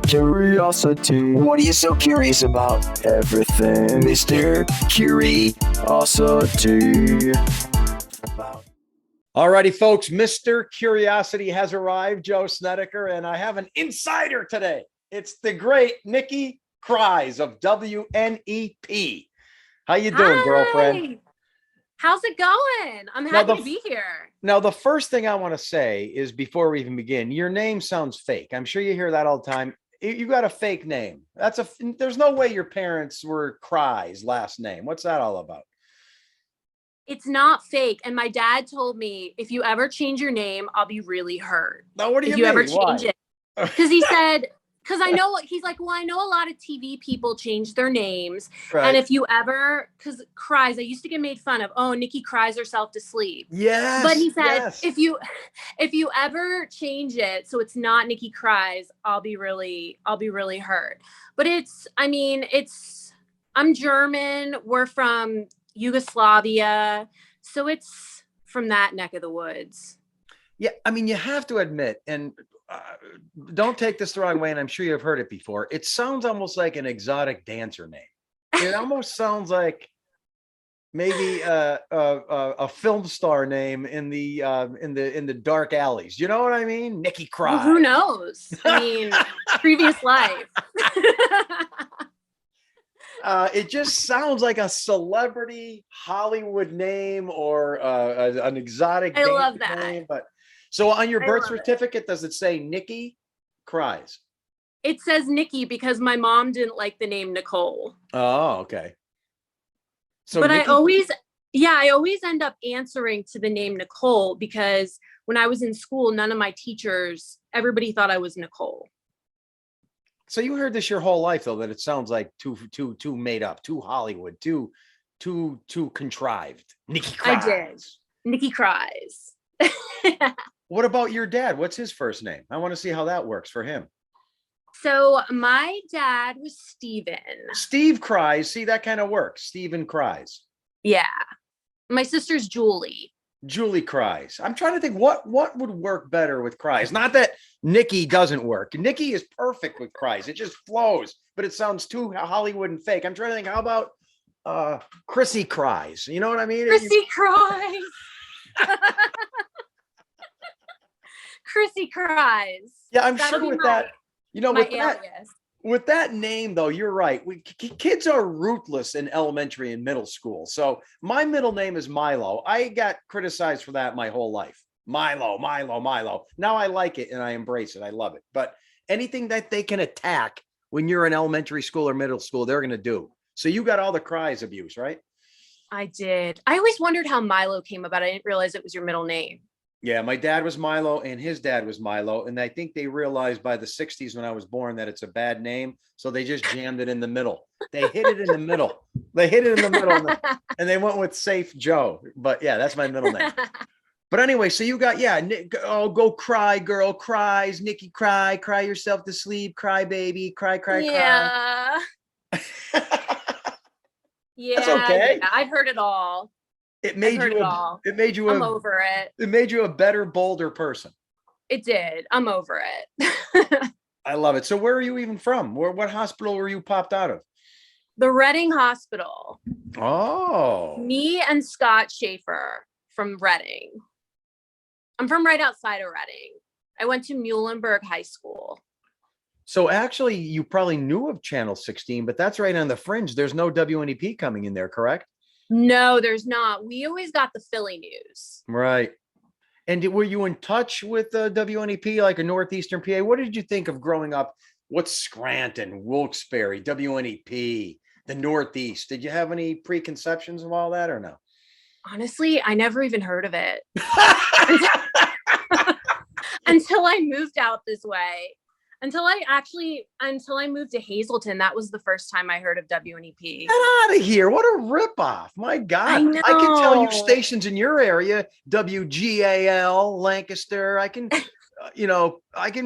Curiosity. What are you so curious about? Everything, Mr. Curiosity. Alrighty, folks, Mr. Curiosity has arrived, Joe Snedeker, and I have an insider today. It's the great Nikki Krize of WNEP. How you doing, Hi. girlfriend? How's it going? I'm happy to be here. Now, the first thing I want to say is before we even begin, your name sounds fake. I'm sure you hear that all the time. You got a fake name. There's no way your parents were Krize last name. What's that all about? It's not fake. And my dad told me, if you ever change your name, I'll be really hurt. Now, what do you if mean? you ever change Why? it. Because he said, because I know, he's like, well, I know a lot of TV people change their names. Right. And if you ever, because Krize, I used to get made fun of, oh, Nikki cries herself to sleep. Yes. But he said, yes. if you ever change it so it's not Nikki Krize, I'll be really hurt. But I'm German. We're from Yugoslavia. So it's from that neck of the woods. Yeah, I mean, you have to admit, and don't take this the wrong way, and I'm sure you've heard it before. It sounds almost like an exotic dancer name. It almost sounds like maybe a film star name in the dark alleys. You know what I mean? Nikki Krize. Well, who knows? I mean, previous life. It just sounds like a celebrity Hollywood name or an exotic. I love that name, but so on your birth certificate, does it say Nikki Krize? It says Nikki because my mom didn't like the name Nicole. Oh, okay. So, but Nikki- I always end up answering to the name Nicole because when I was in school, none of my teachers, everybody thought I was Nicole. So you heard this your whole life, though, that it sounds like too made up, too Hollywood, too contrived. Nikki Krize. I did. Nikki Krize. What about your dad? What's his first name? I want to see how that works for him. So my dad was Steven. Steve Krize. See, that kind of works. Steven Krize. Yeah. My sister's Julie. Julie Krize. I'm trying to think what would work better with Krize. Not that Nikki doesn't work. Nikki is perfect with Krize. It just flows, but it sounds too Hollywood and fake. I'm trying to think, how about Chrissy Krize? You know what I mean? Chrissy Krize. Chrissy Krize. Yeah, I'm sure with that. You know, with that name, though, you're right. Kids are ruthless in elementary and middle school. So my middle name is Milo. I got criticized for that my whole life. Milo. Now I like it and I embrace it. I love it. But anything that they can attack when you're in elementary school or middle school, they're going to do. So you got all the Krize abuse, right? I did. I always wondered how Milo came about. I didn't realize it was your middle name. Yeah, my dad was Milo and his dad was Milo. And I think they realized by the 60s when I was born that it's a bad name. So they just jammed it in the middle. They hit it in the middle. And they went with Safe Joe. But yeah, that's my middle name. But anyway, so you got, go cry, girl, cries, Nikki, cry yourself to sleep, cry, baby, cry. Yeah. Yeah. That's okay. Yeah, I've heard it all. It made you I'm over it. It made you a better, bolder person. It did. I'm over it. I love it. So where are you even from? What hospital were you popped out of? The Reading Hospital. Oh. Me and Scott Schaefer from Reading. I'm from right outside of Reading. I went to Muhlenberg High School. So actually, you probably knew of Channel 16, but that's right on the fringe. There's no WNEP coming in there, correct? No, there's not. We always got the Philly news. Right. And were you in touch with WNEP, like a Northeastern PA? What did you think of growing up? What's Scranton, Wilkes-Barre, WNEP, the Northeast? Did you have any preconceptions of all that or no? Honestly, I never even heard of it. Until I moved out this way. Until I moved to Hazleton, that was the first time I heard of WNEP. Get out of here. What a ripoff. My God. I can tell you stations in your area, WGAL, Lancaster. I can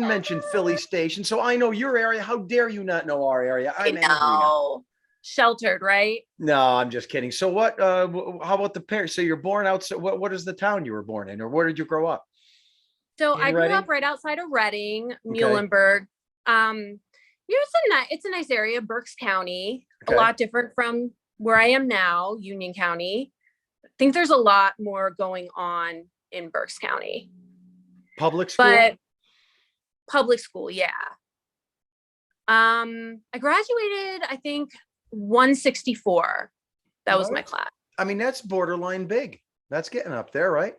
mention Philly station. So I know your area. How dare you not know our area? I'm angry now. Sheltered, right? No, I'm just kidding. So what, how about the parents? So you're born outside, what is the town you were born in, or where did you grow up? So I grew up right outside of Reading, Muhlenberg. Yeah, it's a nice area, Berks County, a Okay. lot different from where I am now, Union County. I think there's a lot more going on in Berks County. Public school? But public school, yeah. I graduated, I think 164. That was my class. I mean, that's borderline big. That's getting up there, right?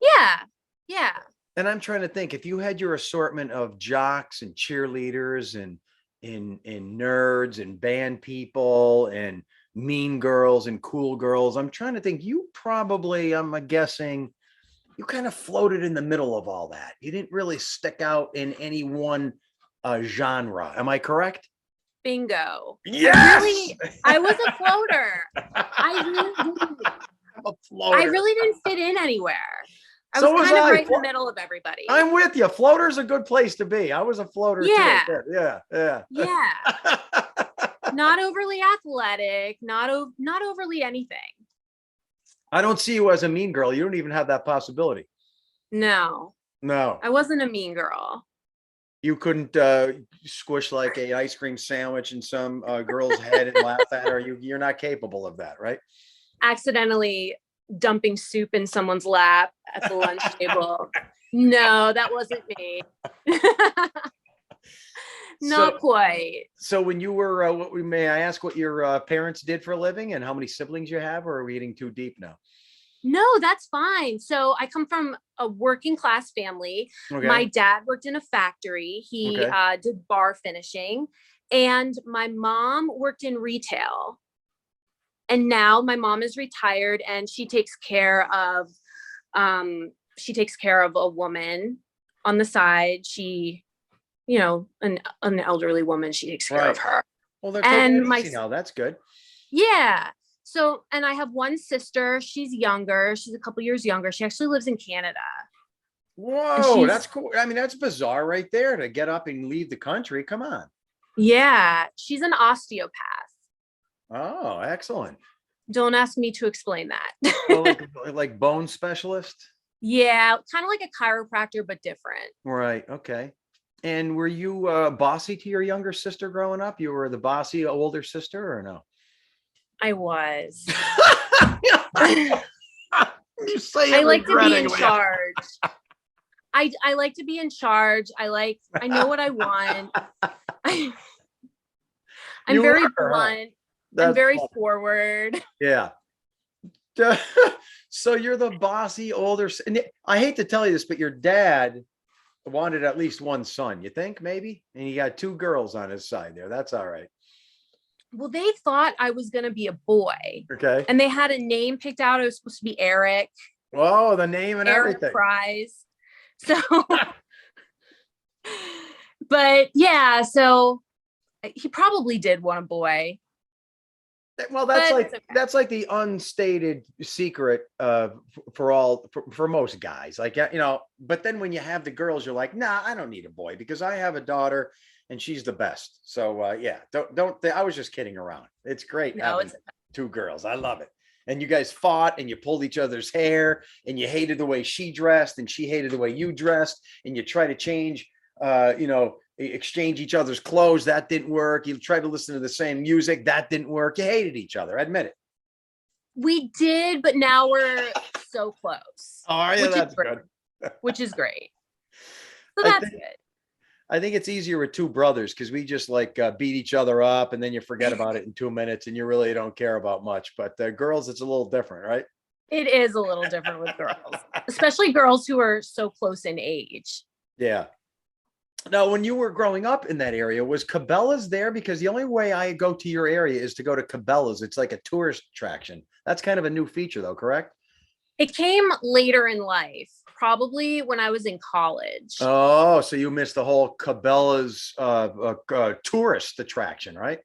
Yeah. Yeah. And I'm trying to think, if you had your assortment of jocks and cheerleaders and nerds and band people and mean girls and cool girls, I'm trying to think, you probably, I'm guessing, you kind of floated in the middle of all that. You didn't really stick out in any one genre. Am I correct? Bingo. Yes. I was a floater. I really didn't. A floater. I really didn't fit in anywhere. I So was was kind of I. right in the middle of everybody. I'm with you. Floater's a good place to be. I was a floater Yeah. too. Yeah. Yeah. Not overly athletic, not overly anything. I don't see you as a mean girl. You don't even have that possibility. No, No. I wasn't a mean girl. You couldn't squish like a ice cream sandwich in some girl's head and laugh at her. You're not capable of that, right? Accidentally dumping soup in someone's lap at the lunch table. No, that wasn't me. Not quite. So when you were, may I ask what your parents did for a living and how many siblings you have, or are we getting too deep now? No, that's fine. So I come from a working class family. Okay. My dad worked in a factory. He did bar finishing, and my mom worked in retail. And now my mom is retired, and she takes care of a woman on the side. She, an elderly woman. She takes care of her. Well, they're that's good. Yeah. So, and I have one sister. She's younger. She's a couple years younger. She actually lives in Canada. Whoa, that's cool. I mean, that's bizarre right there to get up and leave the country. Come on. Yeah. She's an osteopath. Oh, excellent. Don't ask me to explain that. Well, like bone specialist? Yeah. Kind of like a chiropractor, but different. Right. Okay. And were you bossy to your younger sister growing up? You were the bossy older sister or no? I was. You say I like to be in charge. I like to be in charge. I know what I want. I'm very blunt. I'm very forward. Yeah. So you're the bossy older, and I hate to tell you this, but your dad wanted at least one son, you think maybe? And he got two girls on his side there. That's all right. Well, they thought I was going to be a boy. Okay. And they had a name picked out. It was supposed to be Eric. Oh, the name and Eric everything. Krize. So, but yeah, so he probably did want a boy. Well, that's like the unstated secret for most guys. Like, but then when you have the girls, you're like, nah, I don't need a boy because I have a daughter and she's the best. So yeah, don't. I was just kidding around. It's great having two girls. I love it. And you guys fought and you pulled each other's hair and you hated the way she dressed and she hated the way you dressed and you try to change, exchange each other's clothes. That didn't work. You tried to listen to the same music. That didn't work. You hated each other. Admit it. We did, but now we're so close. Oh, yeah, that's good. Which is great. So that's good. I think it's easier with two brothers because we just beat each other up and then you forget about it in 2 minutes and you really don't care about much. But girls, it's a little different, right? It is a little different with girls, especially girls who are so close in age. Yeah. Now, when you were growing up in that area, was Cabela's there? Because the only way I go to your area is to go to Cabela's. It's like a tourist attraction. That's kind of a new feature though, correct? It came later in life, probably when I was in college. Oh, so you missed the whole Cabela's tourist attraction, right?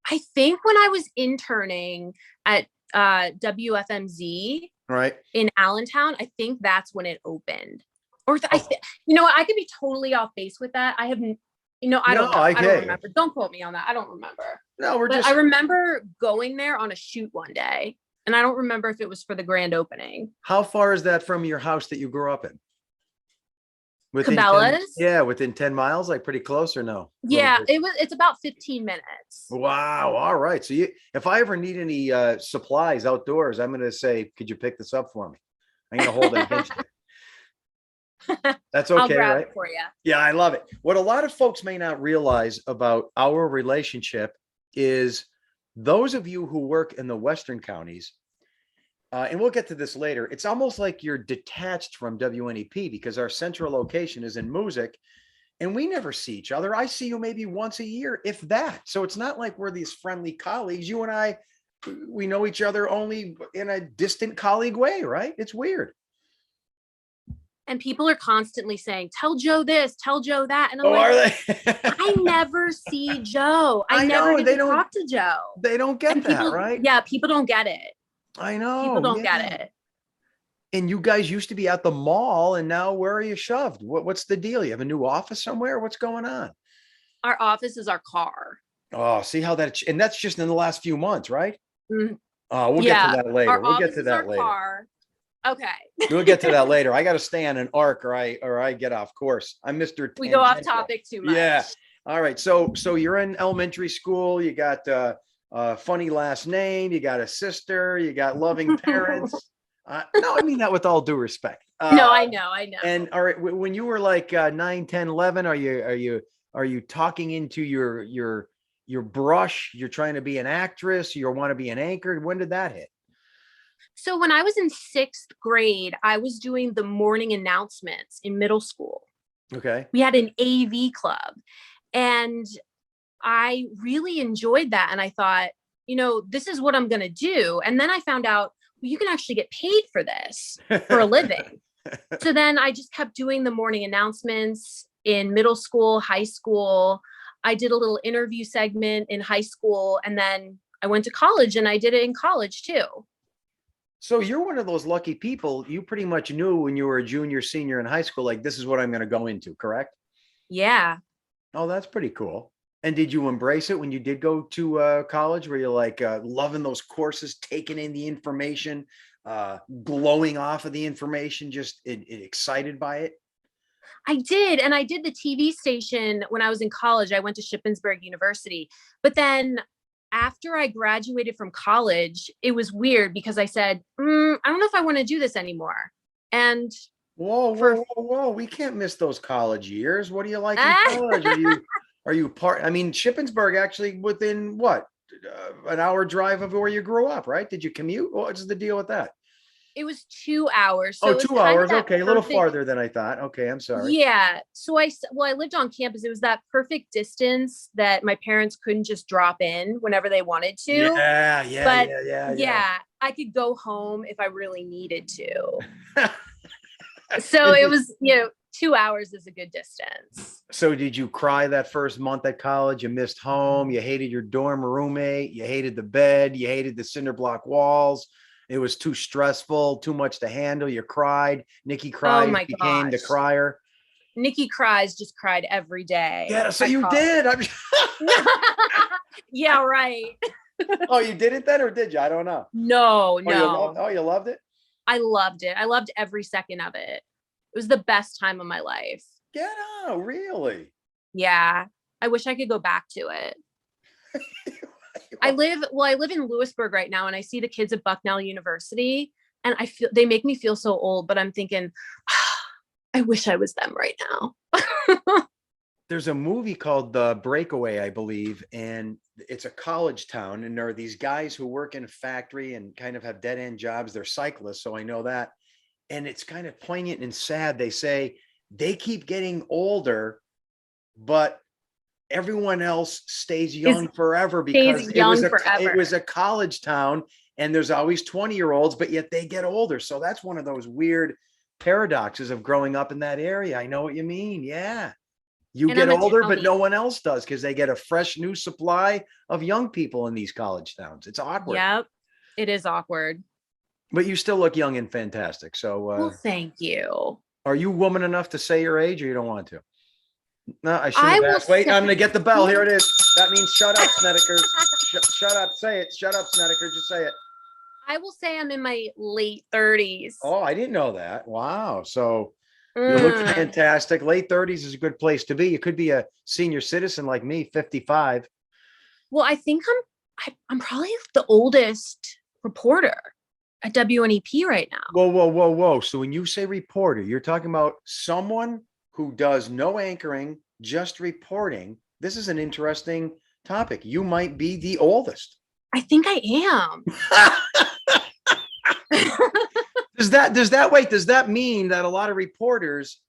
I think when I was interning at WFMZ right in Allentown, I think that's when it opened. Or I could be totally off base with that. I haven't, I don't know. I don't remember. Don't quote me on that. I don't remember. No, I remember going there on a shoot one day, and I don't remember if it was for the grand opening. How far is that from your house that you grew up in? Within 10, Cabela's? yeah, within 10 miles, like pretty close or no? Yeah, it's about 15 minutes. Wow. All right. So if I ever need any supplies outdoors, I'm going to say, could you pick this up for me? I'm going to hold it against you. That's okay, I'll grab right? it for you. Yeah, I love it. What a lot of folks may not realize about our relationship is those of you who work in the Western counties, and we'll get to this later, it's almost like you're detached from WNEP because our central location is in Moosic and we never see each other. I see you maybe once a year, if that. So it's not like we're these friendly colleagues. You and I, we know each other only in a distant colleague way, right? It's weird. And people are constantly saying, tell Joe this, tell Joe that. And I'm Are like, they? I never see Joe. I never know, get to talk to Joe. They don't get that, right? Yeah, people don't get it. I know. People don't get it. And you guys used to be at the mall, and now where are you shoved? What's the deal? You have a new office somewhere? What's going on? Our office is our car. Oh, see how and that's just in the last few months, right? Mm-hmm. We'll get to that later. We'll get to that later. Car. Okay. We'll get to that later. I got to stay on an arc or I get off course. I'm Mr. We go off topic too much. Yeah. All right. So you're in elementary school. You got a funny last name. You got a sister. You got loving parents. No, I mean that with all due respect. No, I know. And all right, when you were like 9, 10, 11, are you talking into your brush? You're trying to be an actress. You want to be an anchor. When did that hit? So when I was in 6th grade, I was doing the morning announcements in middle school. Okay. We had an AV club and I really enjoyed that. And I thought, this is what I'm going to do. And then I found out, well, you can actually get paid for this for a living. So then I just kept doing the morning announcements in middle school, high school. I did a little interview segment in high school. And then I went to college and I did it in college too. So you're one of those lucky people. You pretty much knew when you were a junior, senior in high school, like this is what I'm going to go into, correct? Yeah. Oh, that's pretty cool. And did you embrace it when you did go to college? Were you like loving those courses, taking in the information, glowing off of the information, just excited by it? I did. And I did the TV station when I was in college. I went to Shippensburg University. But then after I graduated from college, it was weird because I said, I don't know if I want to do this anymore. And whoa. We can't miss those college years. What do you like in college? Are you part? I mean, Shippensburg actually within what? An hour drive of where you grew up, right? Did you commute? What's the deal with that? It was 2 hours. So 2 hours. Okay. A little farther than I thought. Okay. I'm sorry. Yeah. So I lived on campus. It was that perfect distance that my parents couldn't just drop in whenever they wanted to. Yeah. I could go home if I really needed to. So it was, 2 hours is a good distance. So did you cry that first month at college? You missed home. You hated your dorm roommate. You hated the bed. You hated the cinder block walls. It was too stressful, too much to handle. You cried. Nikki Krize became the crier. Nikki Krize just cried every day. Yeah, so you did. Yeah, right. Oh, you did it then, or did you? I don't know. No. You loved it? I loved it. I loved every second of it. It was the best time of my life. Get out, really? Yeah. I wish I could go back to it. I live in Lewisburg right now and I see the kids at Bucknell University and they make me feel so old, but I'm thinking, I wish I was them right now. There's a movie called The Breakaway, I believe, and it's a college town. And there are these guys who work in a factory and kind of have dead end jobs. They're cyclists. So I know that. And it's kind of poignant and sad. They say they keep getting older, but everyone else stays young forever because it was a college town and there's always 20-year-olds, but yet they get older. So that's one of those weird paradoxes of growing up in that area. I know what you mean. Yeah. You get older, but no one else does because they get a fresh new supply of young people in these college towns. It's awkward. Yep. It is awkward. But you still look young and fantastic. So well, thank you. Are you woman enough to say your age or you don't want to? No, I shouldn't have asked. Wait, I'm going to get the bell. Here it is. That means shut up, Snedeker. Shut up. Say it. Shut up, Snedeker. Just say it. I will say I'm in my late 30s. Oh, I didn't know that. Wow. So You look fantastic. Late 30s is a good place to be. You could be a senior citizen like me, 55. Well, I think I'm probably the oldest reporter at WNEP right now. Whoa. So when you say reporter, you're talking about someone who does no anchoring, just reporting. This is an interesting topic. You might be the oldest. I think I am. Does that mean that a lot of reporters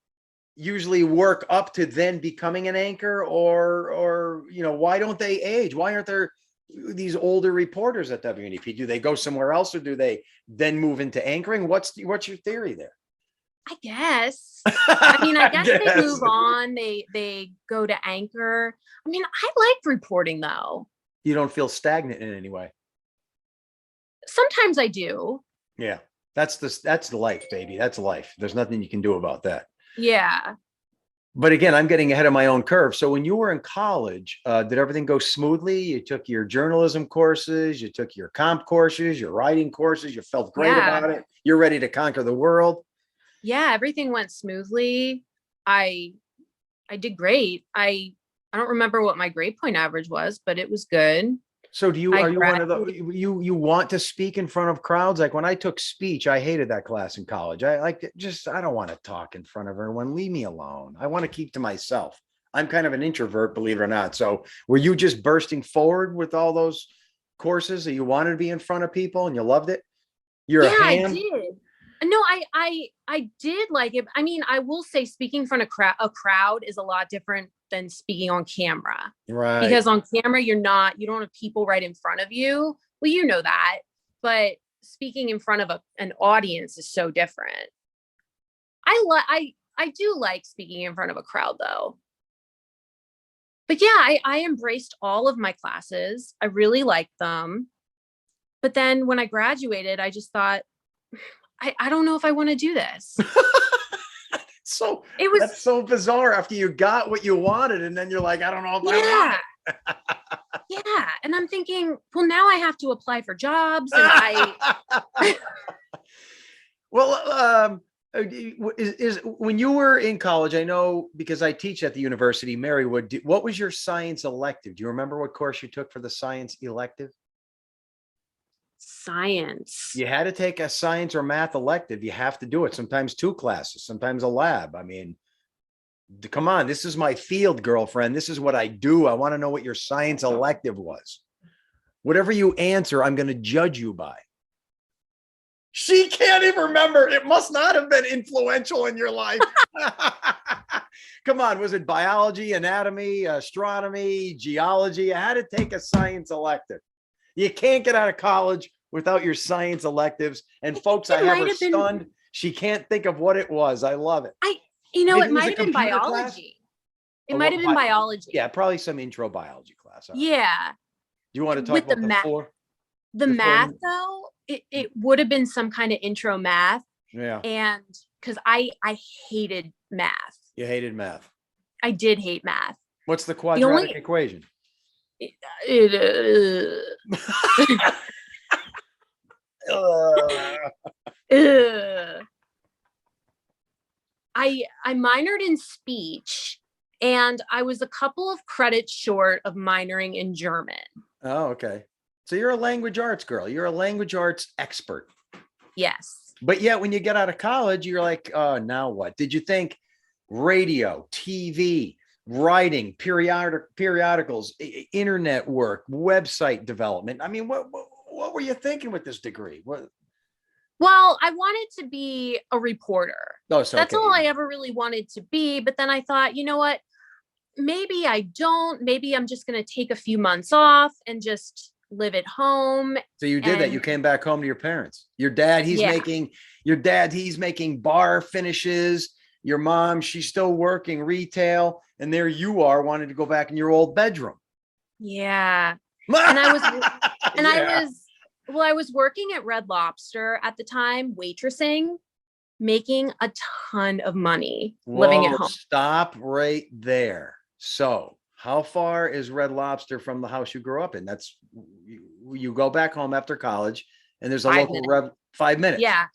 usually work up to then becoming an anchor, or why don't they age? Why aren't there these older reporters at WNEP? Do they go somewhere else, or do they then move into anchoring? What's your theory there? I guess. I guess they move on. They go to anchor. I like reporting though. You don't feel stagnant in any way? Sometimes I do. Yeah. That's the life, baby. That's life. There's nothing you can do about that. Yeah. But again, I'm getting ahead of my own curve. So when you were in college, did everything go smoothly? You took your journalism courses, you took your comp courses, your writing courses, you felt great about it. You're ready to conquer the world. Yeah, everything went smoothly. I did great. I don't remember what my grade point average was, but it was good. So are you one of the, you want to speak in front of crowds? Like when I took speech, I hated that class in college. I don't want to talk in front of everyone. Leave me alone. I want to keep to myself. I'm kind of an introvert, believe it or not. So were you just bursting forward with all those courses that you wanted to be in front of people and you loved it? I did. No, I did like it. I will say speaking in front of a crowd is a lot different than speaking on camera. Right. Because on camera, you don't have people right in front of you. Well, you know that, but speaking in front of an audience is so different. I do like speaking in front of a crowd though. But yeah, I embraced all of my classes. I really liked them. But then when I graduated, I just thought, I don't know if I want to do this. So that's so bizarre after you got what you wanted. And then you're like, I don't know if I want it. Yeah. And I'm thinking, well, now I have to apply for jobs. And Well, is when you were in college, I know because I teach at the University, Marywood, what was your science elective? Do you remember what course you took for the science elective? Science. You had to take a science or math elective. You have to do it. Sometimes 2 classes, sometimes a lab. Come on, this is my field, girlfriend. This is what I do. I want to know what your science elective was. Whatever you answer, I'm going to judge you by. She can't even remember. It must not have been influential in your life. Come on, was it biology, anatomy, astronomy, geology? I had to take a science elective. You can't get out of college without your science electives. And folks, I have her stunned. She can't think of what it was. I love it. It might have been biology. It might have been biology. Yeah, probably some intro biology class. Yeah. Do you want to talk about the math though? It would have been some kind of intro math. Yeah. And because I hated math. You hated math. I did hate math. What's the quadratic equation? I minored in speech, and I was a couple of credits short of minoring in German. Oh, okay. So you're a language arts girl. You're a language arts expert. Yes. But yet when you get out of college, you're like, oh, now what? Did you think radio, TV, writing, periodicals, internet work, website development? What were you thinking with this degree? Well, I wanted to be a reporter. That's all I ever really wanted to be. But then I thought, you know what? Maybe I don't. Maybe I'm just going to take a few months off and just live at home. So you did that. You came back home to your parents. Your dad, he's making bar finishes. Your mom, she's still working retail. And there you are wanting to go back in your old bedroom. Yeah. And I was working at Red Lobster at the time, waitressing, making a ton of money living at home. Stop right there. So how far is Red Lobster from the house you grew up in? That's you go back home after college and there's a 5 local minutes. 5 minutes. Yeah.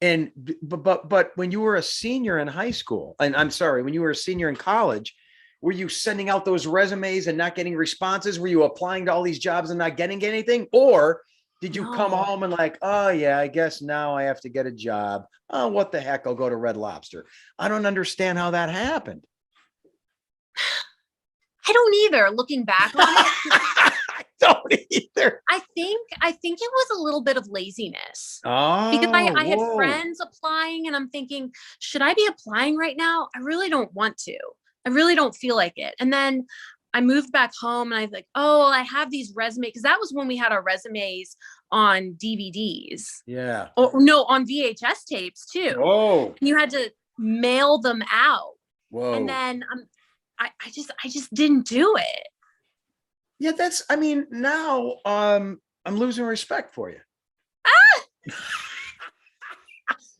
And but when you were a senior in high school, and I'm sorry, when you were a senior in college, were you sending out those resumes and not getting responses? Were you applying to all these jobs and not getting anything? Or did you come home and like, oh yeah, I guess now I have to get a job. Oh, what the heck? I'll go to Red Lobster. I don't understand how that happened. I don't either. Looking back on it, I don't either. I think it was a little bit of laziness. Oh, because I had friends applying, and I'm thinking, should I be applying right now? I really don't want to. I really don't feel like it. And then I moved back home, and I was like, oh, I have these resumes, because that was when we had our resumes on DVDs. Yeah. Or no, on VHS tapes too. Oh. And you had to mail them out. Whoa. And then I just didn't do it. Yeah, I mean, now I'm losing respect for you.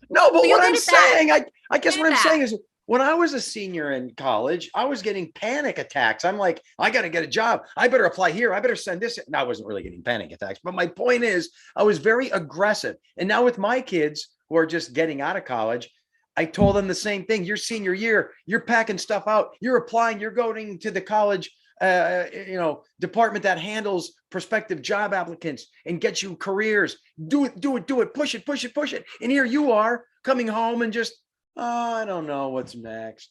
No, but what I'm saying, I guess what I'm saying is, when I was a senior in college, I was getting panic attacks. I'm like, I got to get a job. I better apply here. I better send this. No, I wasn't really getting panic attacks, but my point is, I was very aggressive. And now with my kids who are just getting out of college, I told them the same thing. Your senior year, you're packing stuff out. You're applying. You're going to the college, department that handles prospective job applicants and gets you careers. Do it. Push it. And here you are coming home and just, oh, I don't know what's next.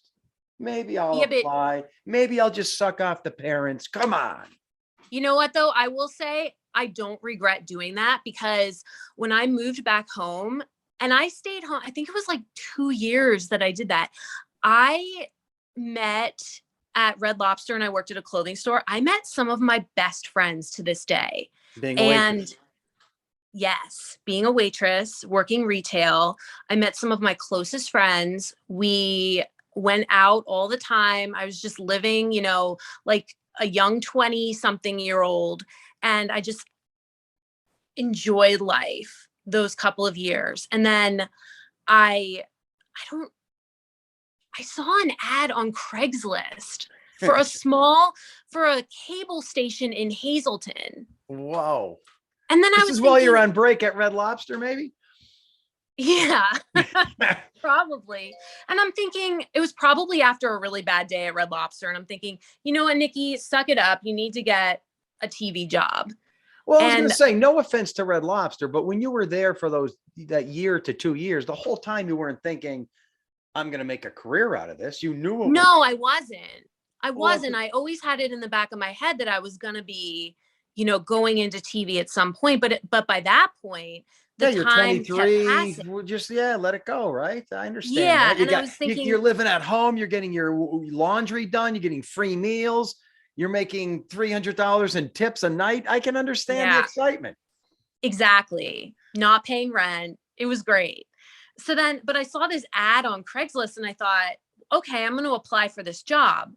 Maybe I'll apply. Maybe I'll just suck off the parents. Come on. You know what, though? I will say I don't regret doing that, because when I moved back home and I stayed home, I think it was like 2 years that I did that. I met at Red Lobster and I worked at a clothing store. I met some of my best friends to this day. Yes, being a waitress, working retail, I met some of my closest friends. We went out all the time. I was just living, like a young 20-something-year-old. And I just enjoyed life those couple of years. And then I saw an ad on Craigslist for a cable station in Hazleton. Whoa. And then this is while you're on break at Red Lobster, maybe? Yeah, probably. And I'm thinking, it was probably after a really bad day at Red Lobster. And I'm thinking, you know what, Nikki, suck it up. You need to get a TV job. Well, I was going to say, no offense to Red Lobster, but when you were there for that year to 2 years, the whole time you weren't thinking, I'm going to make a career out of this. You knew. No, I wasn't. I always had it in the back of my head that I was going to be, going into TV at some point. But by that point, you're 23. Just let it go, right? I understand. Yeah, that. I was thinking, you're living at home. You're getting your laundry done. You're getting free meals. You're making $300 in tips a night. I can understand the excitement. Exactly. Not paying rent. It was great. So then, but I saw this ad on Craigslist and I thought, okay, I'm going to apply for this job.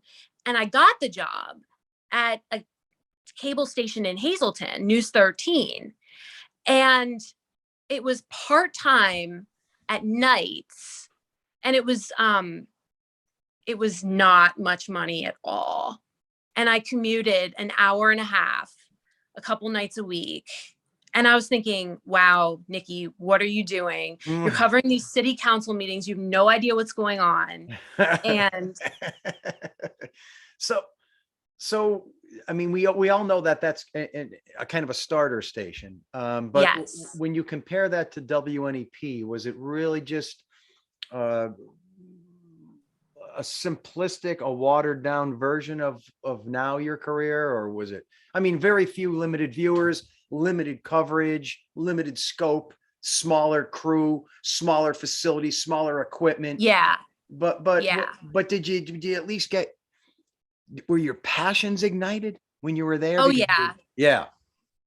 And I got the job at a cable station in Hazleton, News 13. And it was part-time at nights. And it was not much money at all. And I commuted an hour and a half, a couple nights a week. And I was thinking, wow, Nikki, what are you doing? You're covering these city council meetings. You have no idea what's going on. And so, I mean, we all know that that's a kind of a starter station. But yes. When you compare that to WNEP, was it really just a simplistic, a watered down version of now your career? Or was it, I mean, very few limited viewers, limited coverage, limited scope, smaller crew, smaller facilities, smaller equipment. Yeah. But did you at least were your passions ignited when you were there? Oh, yeah.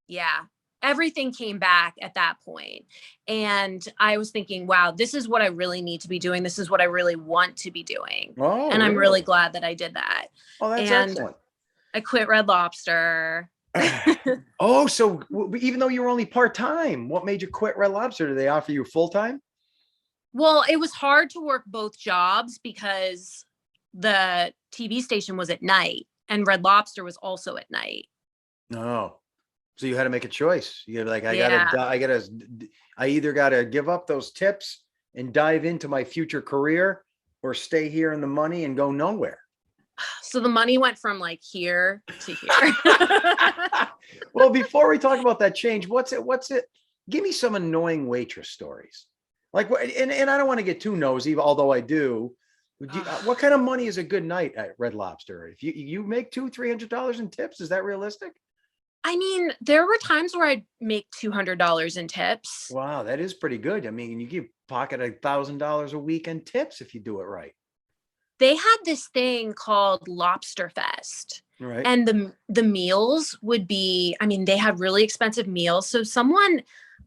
Yeah. Everything came back at that point. And I was thinking, wow, this is what I really need to be doing. This is what I really want to be doing. Oh, and I'm really glad that I did that. Oh, that's excellent. I quit Red Lobster. Oh, so even though you were only part-time, what made you quit Red Lobster? Did they offer you full-time? Well, it was hard to work both jobs because the TV station was at night and Red Lobster was also at night. Oh, so you had to make a choice. You're like, I either got to give up those tips and dive into my future career, or stay here in the money and go nowhere? So the money went from like here to here. Well, before we talk about that change, what's it? Give me some annoying waitress stories. Like, and I don't want to get too nosy, although I do. What kind of money is a good night at Red Lobster? If you make $200-300 in tips, is that realistic? I mean, there were times where I'd make $200 in tips. Wow, that is pretty good. I mean, you give pocket $1,000 a week in tips if you do it right. They had this thing called Lobster Fest. Right. And the meals would be, I mean, they had really expensive meals. So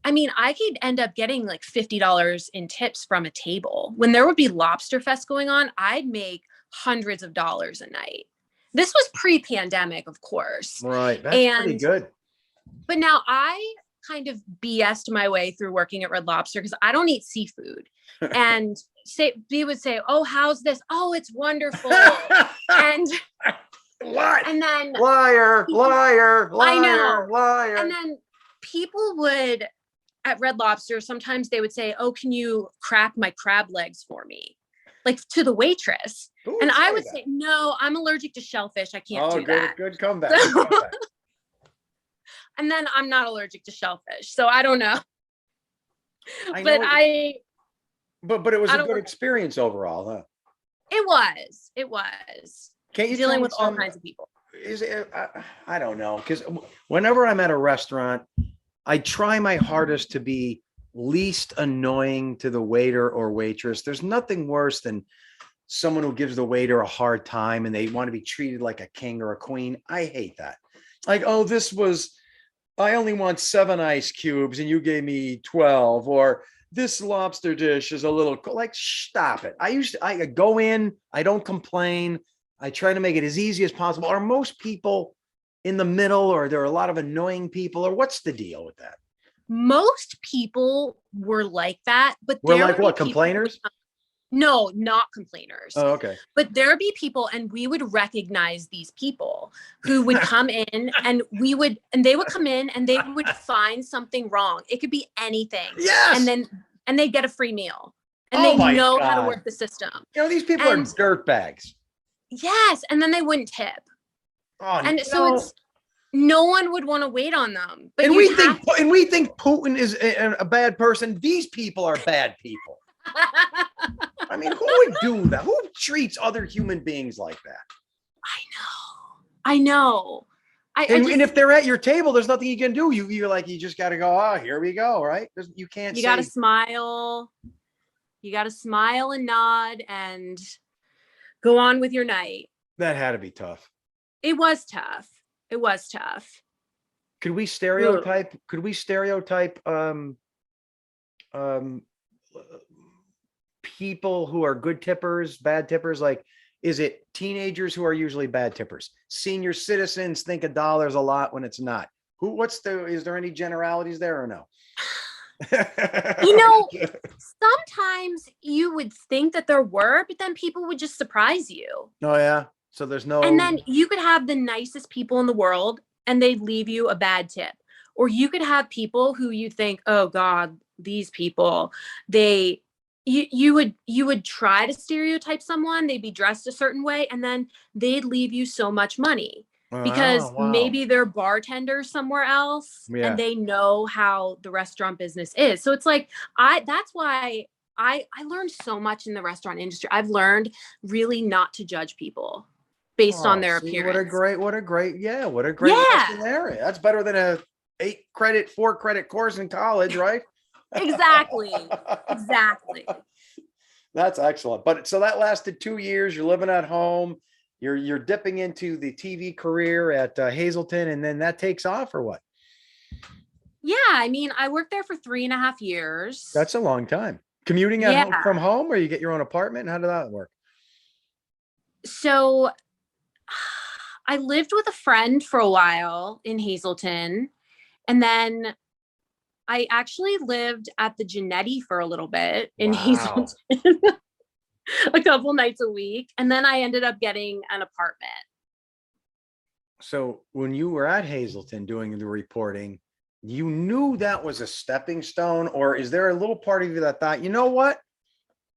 I could end up getting like $50 in tips from a table. When there would be Lobster Fest going on, I'd make hundreds of dollars a night. This was pre-pandemic, of course. Right. That's pretty good. But now I kind of BS'd my way through working at Red Lobster because I don't eat seafood. And they would say, "Oh, how's this? Oh, it's wonderful." And what? And then liar. I know. Liar. And then people would at Red Lobster, sometimes they would say, "Oh, can you crack my crab legs for me?" Like to the waitress. And I would say, "No, I'm allergic to shellfish. I can't do that." Good comeback. And then I'm not allergic to shellfish, so I don't know. But it was a good experience overall, huh? It was. Can't you dealing with all kinds of people? I don't know, because whenever I'm at a restaurant, I try my hardest to be least annoying to the waiter or waitress. There's nothing worse than someone who gives the waiter a hard time and they want to be treated like a king or a queen. I hate that. Like, "Oh, I only want 7 ice cubes and you gave me 12, or this lobster dish is a little like, stop it." I go in, I don't complain. I try to make it as easy as possible. Are most people in the middle, or are there a lot of annoying people, or what's the deal with that? Most people were like that, but we're like what, complainers? No, not complainers. Oh, okay. But there'd be people, and we would recognize these people who would come in, and they would come in and they would find something wrong. It could be anything. Yes. And they'd get a free meal, and they know how to work the system. These people are dirtbags. Yes. And then they wouldn't tip. Oh, and no. So no one would want to wait on them. But we think Putin is a bad person. These people are bad people. I mean, who would do that? Who treats other human beings like that? I know. And if they're at your table, there's nothing you can do. You just got to go, "Oh, here we go." Right? You can't. You got to smile. You got to smile and nod and go on with your night. That had to be tough. It was tough. Could we stereotype? People who are good tippers, bad tippers? Like, is it teenagers who are usually bad tippers? Senior citizens think $1 a lot when it's not. Is there any generalities there or no? Sometimes you would think that there were, but then people would just surprise you. Oh yeah. So there's no. And then you could have the nicest people in the world and they'd leave you a bad tip. Or you could have people who you think, "Oh God, these people, you would try to stereotype someone, they'd be dressed a certain way, and then they'd leave you so much money because maybe they're bartenders somewhere else and they know how the restaurant business is." So it's like, that's why I learned so much in the restaurant industry. I've learned really not to judge people based on their appearance. What a great lesson area. That's better than a 4-credit course in college, right? Exactly. That's excellent. But so that lasted 2 years. You're living at home. You're dipping into the TV career at Hazleton, and then that takes off, or what? Yeah, I mean, I worked there for 3.5 years. That's a long time. Commuting from home, or you get your own apartment? How did that work? So I lived with a friend for a while in Hazleton, and then I actually lived at the Genetti for a little bit in Hazleton, a couple nights a week. And then I ended up getting an apartment. So when you were at Hazleton doing the reporting, you knew that was a stepping stone, or is there a little part of you that thought, "You know what?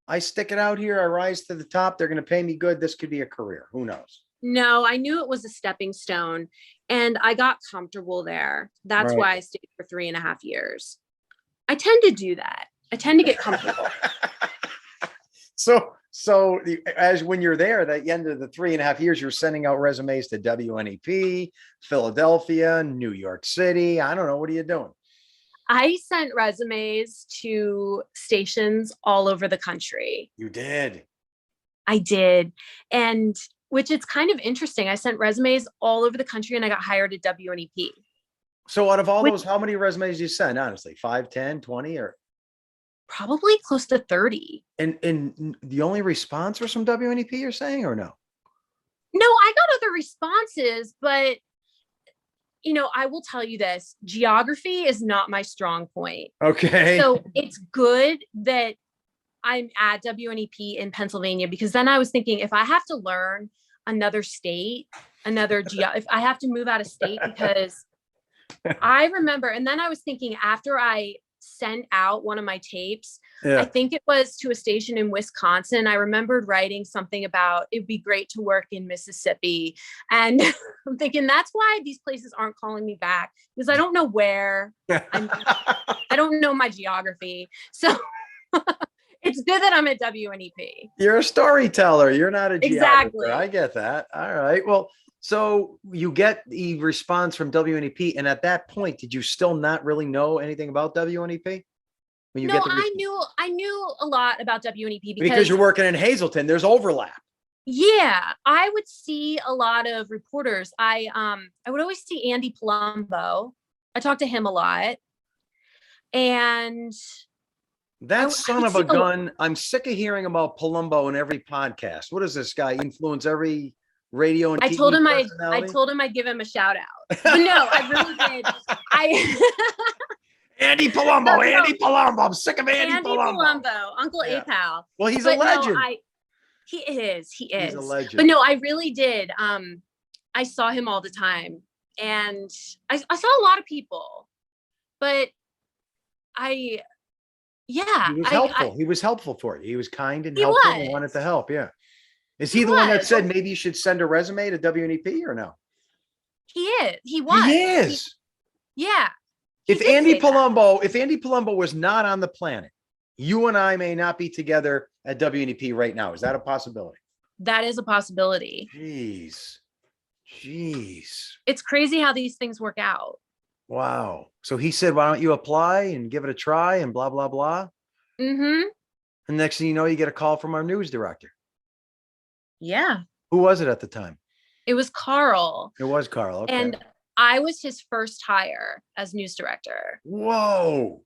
I stick it out here. I rise to the top. They're going to pay me good. This could be a career. Who knows? No, I knew it was a stepping stone and I got comfortable there. That's Right. why I stayed for 3.5 years. I tend to do that. I tend to get comfortable. So as when you're there, at the end of the 3.5 years, you're sending out resumes to WNEP, Philadelphia, New York City. I don't know. What are you doing? I sent resumes to stations all over the country. You did. I did. And which it's kind of interesting. I sent resumes all over the country and I got hired at WNEP. So out of all those, how many resumes did you send? Honestly, 5, 10, 20, or probably close to 30. and the only response was from WNEP, you're saying, or no? No, I got other responses, but I will tell you this, geography is not my strong point. Okay. So it's good that I'm at WNEP in Pennsylvania, because then I was thinking, if I have to learn another state, if I have to move out of state, because I remember, and then I was thinking after I sent out one of my tapes, I think it was to a station in Wisconsin. I remembered writing something about it'd be great to work in Mississippi. And I'm thinking that's why these places aren't calling me back, because I don't know where. I don't know my geography. So it's good that I'm at WNEP. You're a storyteller. You're not a geographer. Exactly. I get that. All right. Well, so you get the response from WNEP, and at that point, did you still not really know anything about WNEP? When you No, I knew a lot about WNEP because you're working in Hazleton. There's overlap. Yeah, I would see a lot of reporters. I would always see Andy Palumbo. I talked to him a lot, and that son of a gun. I'm sick of hearing about Palumbo in every podcast. What does this guy influence every radio and TV I told him I'd give him a shout out. But no, I really did. Andy Palumbo, Andy Palumbo. I'm sick of Andy Palumbo. Uncle A-Pal. Well, he's a legend. No, he is. He's a legend. But no, I really did. I saw him all the time, and I saw a lot of people, but he was helpful. He was helpful for you. He was kind and helpful and wanted to help. Yeah. Is he the one that said maybe you should send a resume to WNEP or no? He is. He was. He is. Yeah. If Andy Palumbo was not on the planet, you and I may not be together at WNEP right now. Is that a possibility? That is a possibility. Jeez. It's crazy how these things work out. Wow. So he said, why don't you apply and give it a try and blah, blah, blah. Mm-hmm. And next thing you know, you get a call from our news director. Yeah. Who was it at the time? It was Carl. It was Carl. Okay. And I was his first hire as news director. Whoa.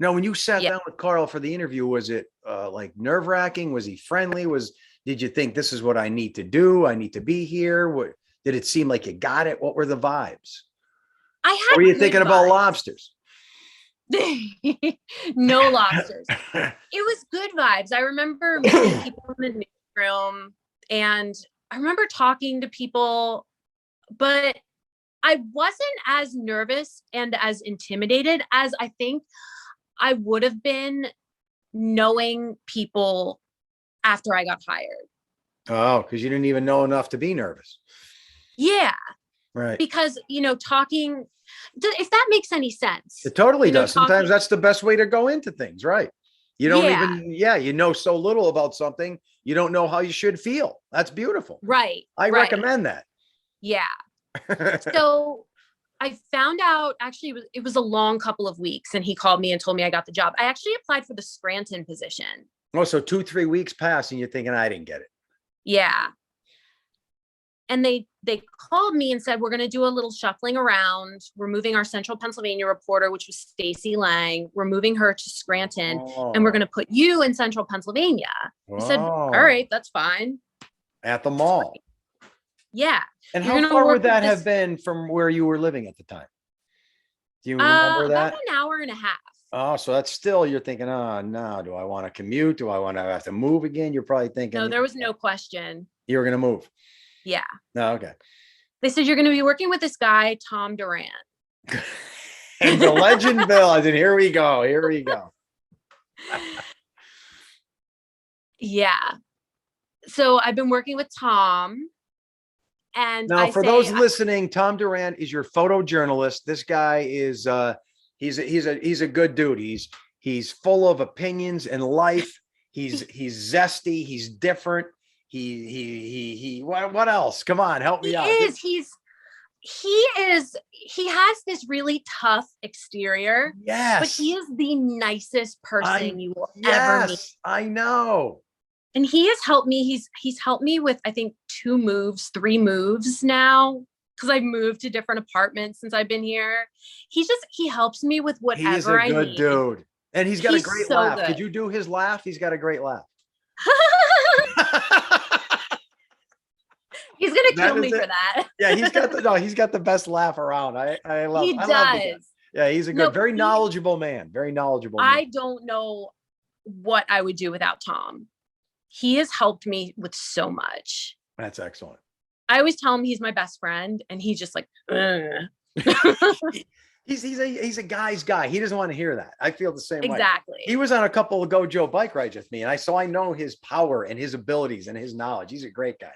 Now, when you sat down with Carl for the interview, was it like nerve-wracking? Was he friendly? Did you think this is what I need to do? I need to be here? Did it seem like you got it? What were the vibes? Were you thinking about lobsters? No lobsters. It was good vibes. I remember meeting people in the newsroom, and I remember talking to people, but I wasn't as nervous and as intimidated as I think I would have been knowing people after I got hired. Oh, because you didn't even know enough to be nervous. Yeah. Right. Because, talking, if that makes any sense. It totally does. Sometimes that's the best way to go into things, right? You don't you know so little about something, you don't know how you should feel. That's beautiful. Right. I recommend that. Yeah. So I found out, actually, it was a long couple of weeks, and he called me and told me I got the job. I actually applied for the Scranton position. Oh, so 2-3 weeks passed and you're thinking, I didn't get it. Yeah. And they called me and said, we're going to do a little shuffling around. We're moving our Central Pennsylvania reporter, which was Stacy Lang. We're moving her to Scranton, and we're going to put you in Central Pennsylvania. I said, all right, that's fine. At the mall. Yeah. And how far would that have been from where you were living at the time? Do you remember that? About an hour and a half. Oh, so that's still, you're thinking, oh, no, do I want to commute? Do I want to have to move again? You're probably thinking. No, there was no question. You were going to move. Yeah. No, okay. They said, you're going to be working with this guy, Tom Durant. And the legend Bill. I said, here we go. Yeah. So I've been working with Tom. And now, for those listening, Tom Durant is your photojournalist. This guy is he's a good dude. He's full of opinions and life. He's zesty. He's different. What else? Come on, help me out. He has this really tough exterior. Yes. But he is the nicest person you will ever meet. I know. And he has helped me. He's helped me with, I think, 3 moves now, because I've moved to different apartments since I've been here. He helps me with whatever I need. He's a good dude. And he's got a great laugh. Good. Could you do his laugh? He's got a great laugh. He's gonna kill me for that. Yeah, he's got the best laugh around. I love. He does. Yeah, he's a good, very knowledgeable man. Very knowledgeable. I don't know what I would do without Tom. He has helped me with so much. That's excellent. I always tell him he's my best friend, and he's just like, he's a guy's guy. He doesn't want to hear that. I feel the same way. Exactly. He was on a couple of Gojo bike rides with me, and I know his power and his abilities and his knowledge. He's a great guy.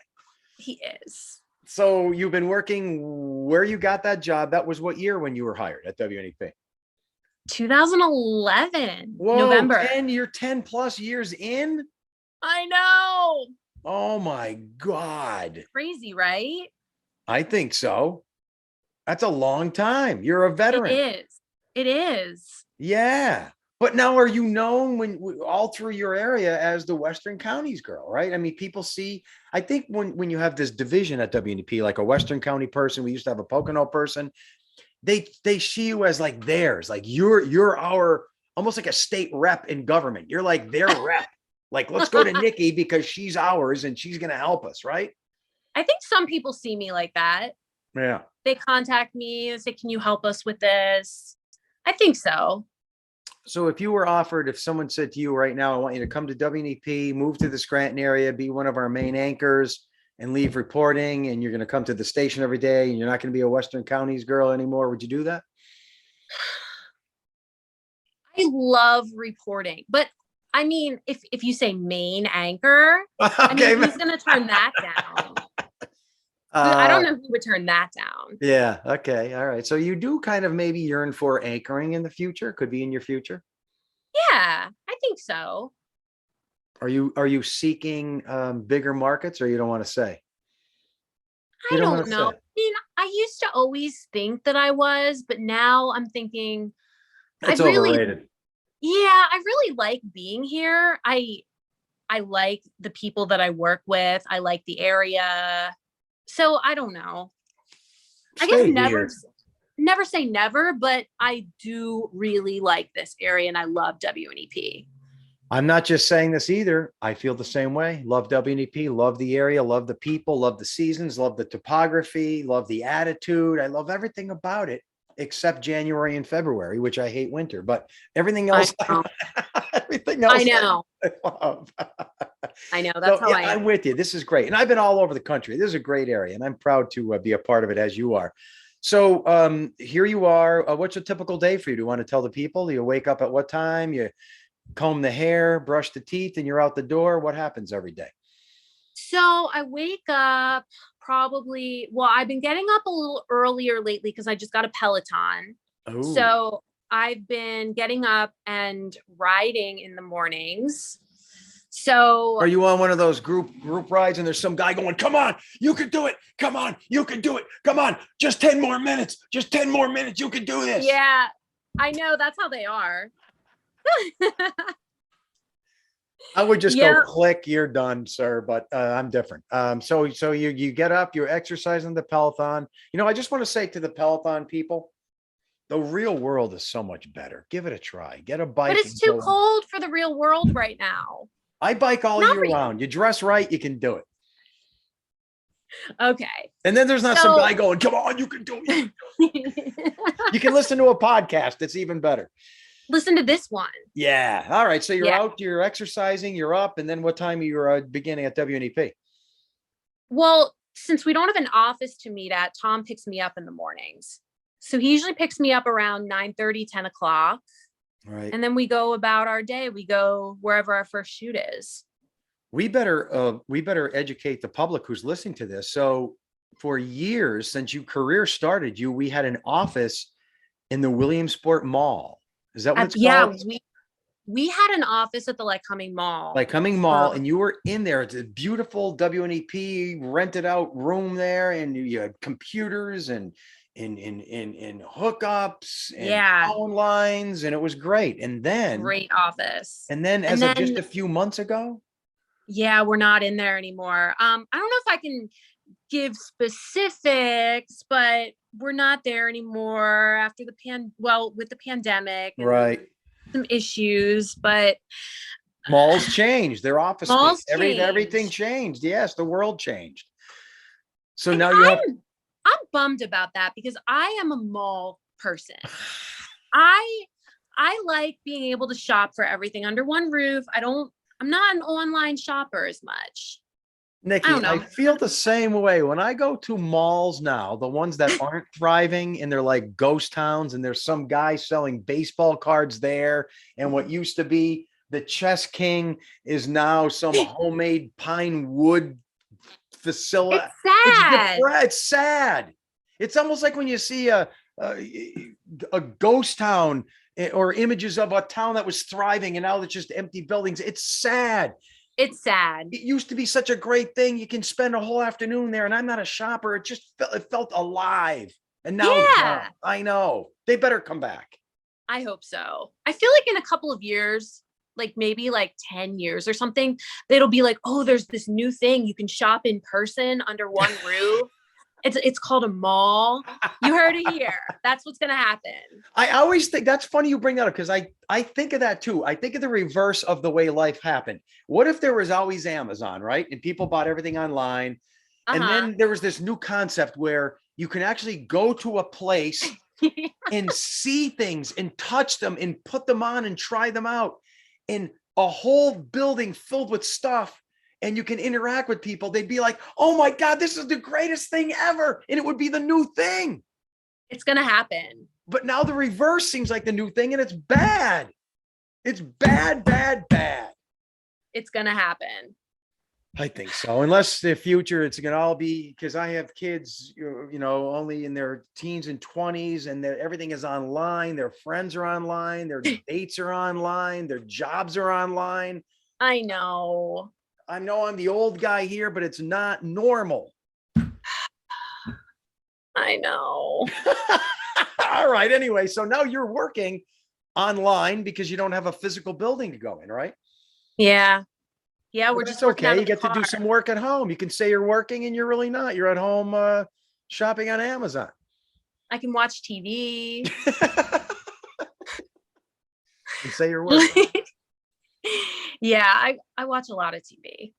He is. So you've been working where you got that job. That was what year when you were hired at WNEP? 2011. Whoa, November. You're 10 plus years in? I know. Oh my God. Crazy, right? I think so. That's a long time. You're a veteran. It is. Yeah. But now are you known all through your area as the Western Counties girl, right? I mean, people see, I think when you have this division at WNEP, like a Western County person, we used to have a Pocono person, they see you as like theirs, like you're our, almost like a state rep in government. You're like their rep. Like, let's go to Nikki because she's ours and she's going to help us, right? I think some people see me like that. Yeah. They contact me and say, can you help us with this? I think so. So if you were offered, if someone said to you right now, I want you to come to WNEP, move to the Scranton area, be one of our main anchors and leave reporting, and you're going to come to the station every day and you're not going to be a Western Counties girl anymore, would you do that? I love reporting, but I mean, if you say main anchor, okay, I mean, who's going to turn that down? I don't know who would turn that down. Yeah. Okay. All right. So you do kind of maybe yearn for anchoring in the future. Could be in your future. Yeah, I think so. Are you seeking bigger markets, or you don't want to say? I don't know. I mean, I used to always think that I was, but now I'm thinking it's overrated. Yeah, I really like being here. I like the people that I work with. I like the area. So I don't know. I guess never say never, but I do really like this area and I love WNEP. I'm not just saying this either. I feel the same way. Love WNEP, love the area, love the people, love the seasons, love the topography, love the attitude. I love everything about it except January and February, which I hate winter, but everything else, everything else. I know. I love. I know. That's how I am. I'm with you. This is great. And I've been all over the country. This is a great area and I'm proud to be a part of it as you are. So here you are. What's a typical day for you? Do you want to tell the people? Do you wake up at what time? You comb the hair, brush the teeth, and you're out the door? What happens every day? So I wake up I've been getting up a little earlier lately because I just got a Peloton. Ooh. So I've been getting up and riding in the mornings. So are you on one of those group rides and there's some guy going, come on, you can do it. Come on, you can do it. Come on, just 10 more minutes. Just 10 more minutes. You can do this. Yeah, I know. That's how they are. I would just go click, you're done, sir. But I'm different. So you get up, you're exercising the Peloton. You know, I just want to say to the Peloton people, the real world is so much better. Give it a try. Get a bike. But it's too cold for the real world right now. I bike all year round. You dress right, you can do it. Okay. And then there's not some guy going, come on, you can do it. You can listen to a podcast. It's even better. Listen to this one. Yeah. All right. So you're out, you're exercising, you're up. And then what time are you beginning at WNEP? Well, since we don't have an office to meet at, Tom picks me up in the mornings. So he usually picks me up around 9:30, 10 o'clock. Right. And then we go about our day. We go wherever our first shoot is. we better educate the public who's listening to this. So for years since your career started, we had an office in the Williamsport Mall. Is that what it's Yeah, called? we had an office at the Lycoming Mall. Lycoming Mall, and you were in there. It's a beautiful WNEP rented out room there, and you had computers and hookups and phone lines, and it was great. And then great office. And then as of just a few months ago, we're not in there anymore. I don't know if I can give specifics, but we're not there anymore after with the pandemic, right? Some issues, but malls changed. Their office malls space, everything changed. Yes, the world changed. So and now I'm bummed about that because I am a mall person. I like being able to shop for everything under one roof. I'm not an online shopper as much. Nikki, I feel the same way when I go to malls now, the ones that aren't thriving and they're like ghost towns, and there's some guy selling baseball cards there. And what used to be the Chess King is now some homemade pine wood facility. It's sad. It's sad. It's almost like when you see a ghost town or images of a town that was thriving and now it's just empty buildings. It's sad. It's sad. It used to be such a great thing. You can spend a whole afternoon there, and I'm not a shopper. It felt alive. And now it's gone. I know. They better come back. I hope so. I feel like in a couple of years, like maybe like 10 years or something, it'll be like, oh, there's this new thing. You can shop in person under one roof. It's called a mall. You heard it here. That's what's going to happen. I always think that's funny you bring that up because I think of that too. I think of the reverse of the way life happened. What if there was always Amazon, right? And people bought everything online. And then there was this new concept where you can actually go to a place and see things and touch them and put them on and try them out in a whole building filled with stuff. And you can interact with people. They'd be like, oh my God, this is the greatest thing ever. And it would be the new thing. It's going to happen. But now the reverse seems like the new thing, and it's bad. It's bad, bad, bad. It's going to happen. I think so. Unless the future, it's going to all be, because I have kids, only in their teens and 20s, and everything is online. Their friends are online. Their dates are online. Their jobs are online. I know I'm the old guy here, but it's not normal. I know. All right. Anyway, so now you're working online because you don't have a physical building to go in, right? Yeah. Yeah. We're just okay. You get to do some work at home. You can say you're working and you're really not. You're at home shopping on Amazon. I can watch TV. And say you're working. Yeah, I watch a lot of TV.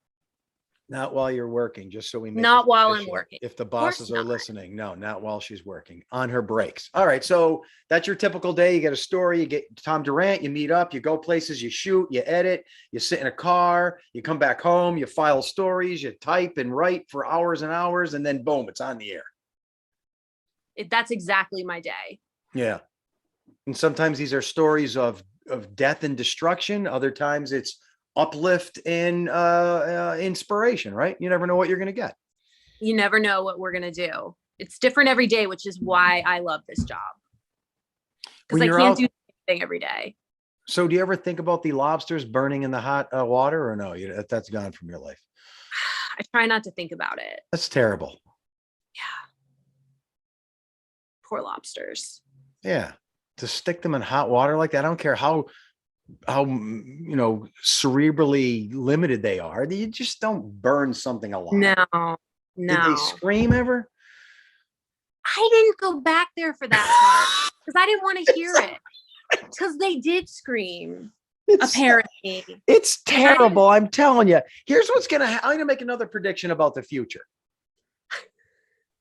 Not while you're working, just so we make not while I'm working. If the bosses are listening, no, not while she's working, on her breaks. All right, so that's your typical day. You get a story, you get Tom Durant, you meet up, you go places, you shoot, you edit, you sit in a car, you come back home, you file stories, you type and write for hours and hours, and then boom, it's on the air. That's exactly my day. Yeah. And sometimes these are stories of death and destruction. Other times it's uplift and inspiration, right? You never know what you're going to get. You never know what we're going to do. It's different every day, which is why I love this job. Because I can't do anything every day. So do you ever think about the lobsters burning in the hot water, or no? That's gone from your life? I try not to think about it. That's terrible. Yeah. Poor lobsters. Yeah. To stick them in hot water like that. I don't care how cerebrally limited they are. You just don't burn something alive. No. Did they scream ever? I didn't go back there for that part because I didn't want to hear it. Because they did scream. Apparently. It's terrible. I'm telling you. Here's what's going to happen. I'm going to make another prediction about the future.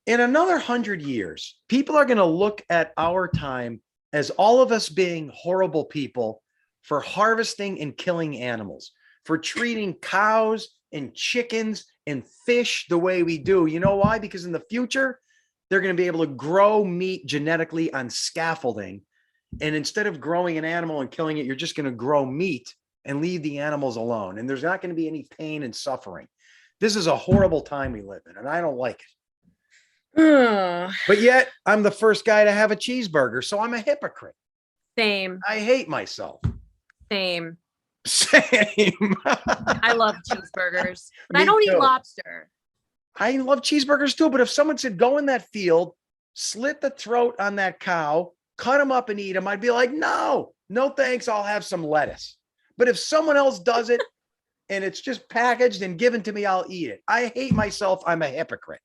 In another 100 years, people are going to look at our time as all of us being horrible people for harvesting and killing animals, for treating cows and chickens and fish the way we do. You know why? Because in the future, they're going to be able to grow meat genetically on scaffolding. And instead of growing an animal and killing it, you're just going to grow meat and leave the animals alone. And there's not going to be any pain and suffering. This is a horrible time we live in, and I don't like it. But yet I'm the first guy to have a cheeseburger. So I'm a hypocrite. Same. I hate myself. Same. I love cheeseburgers. But I don't eat lobster. I love cheeseburgers too. But if someone said, go in that field, slit the throat on that cow, cut them up and eat them, I'd be like, no thanks. I'll have some lettuce. But if someone else does it and it's just packaged and given to me, I'll eat it. I hate myself. I'm a hypocrite.